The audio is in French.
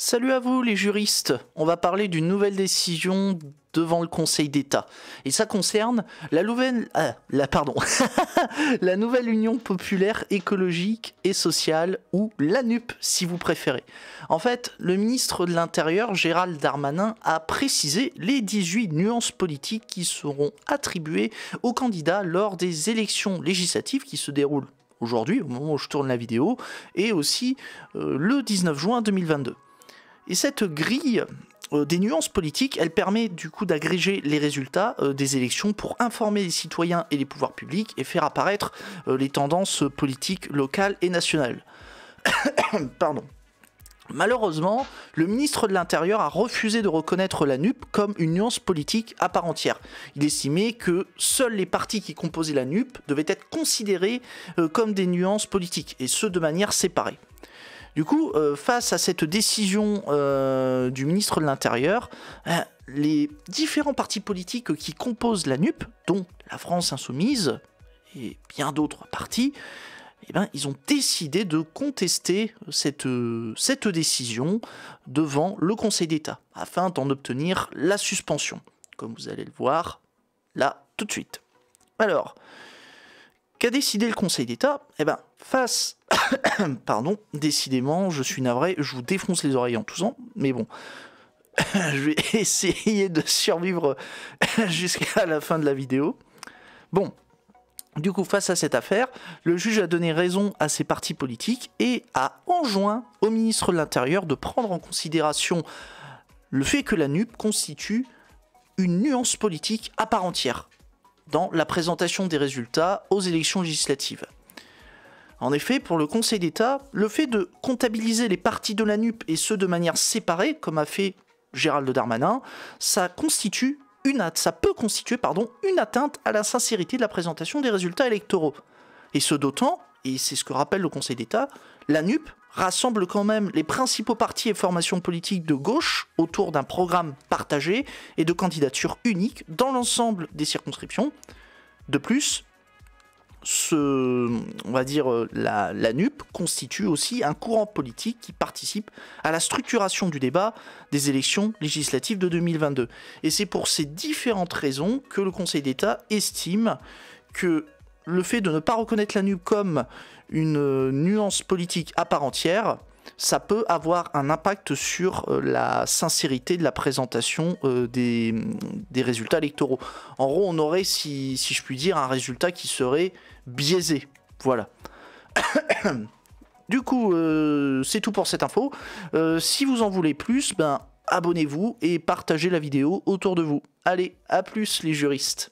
Salut à vous les juristes, on va parler d'une nouvelle décision devant le Conseil d'État. Et ça concerne la nouvelle, la nouvelle Union populaire écologique et sociale, ou l'ANUP si vous préférez. En fait, le ministre de l'Intérieur, Gérald Darmanin, a précisé les 18 nuances politiques qui seront attribuées aux candidats lors des élections législatives qui se déroulent aujourd'hui, au moment où je tourne la vidéo, et aussi le 19 juin 2022. Et cette grille des nuances politiques, elle permet du coup d'agréger les résultats des élections pour informer les citoyens et les pouvoirs publics et faire apparaître les tendances politiques locales et nationales. Pardon. Malheureusement, le ministre de l'Intérieur a refusé de reconnaître la NUP comme une nuance politique à part entière. Il estimait que seuls les partis qui composaient la NUP devaient être considérés comme des nuances politiques, et ce de manière séparée. Du coup, face à cette décision du ministre de l'Intérieur, les différents partis politiques qui composent la NUP, dont la France Insoumise et bien d'autres partis, ils ont décidé de contester cette décision devant le Conseil d'État, afin d'en obtenir la suspension, comme vous allez le voir là tout de suite. Alors, qu'a décidé le Conseil d'État? Face... Pardon, décidément, je suis navré, je vous défonce les oreilles en toussant, mais bon, je vais essayer de survivre jusqu'à la fin de la vidéo. Bon, du coup, face à cette affaire, le juge a donné raison à ces partis politiques et a enjoint au ministre de l'Intérieur de prendre en considération le fait que la NUP constitue une nuance politique à part entière dans la présentation des résultats aux élections législatives. En effet, pour le Conseil d'État, le fait de comptabiliser les partis de la NUP et ceux de manière séparée, comme a fait Gérald Darmanin, ça peut constituer une atteinte à la sincérité de la présentation des résultats électoraux. Et ce d'autant, et c'est ce que rappelle le Conseil d'État, la NUP rassemble quand même les principaux partis et formations politiques de gauche autour d'un programme partagé et de candidature unique dans l'ensemble des circonscriptions. De plus, la NUP constitue aussi un courant politique qui participe à la structuration du débat des élections législatives de 2022. Et c'est pour ces différentes raisons que le Conseil d'État estime que le fait de ne pas reconnaître la NUP comme une nuance politique à part entière, ça peut avoir un impact sur la sincérité de la présentation des résultats électoraux. En gros, on aurait, si je puis dire, un résultat qui serait biaisé. Voilà. Du coup, c'est tout pour cette info. Si vous en voulez plus, abonnez-vous et partagez la vidéo autour de vous. Allez, à plus les juristes.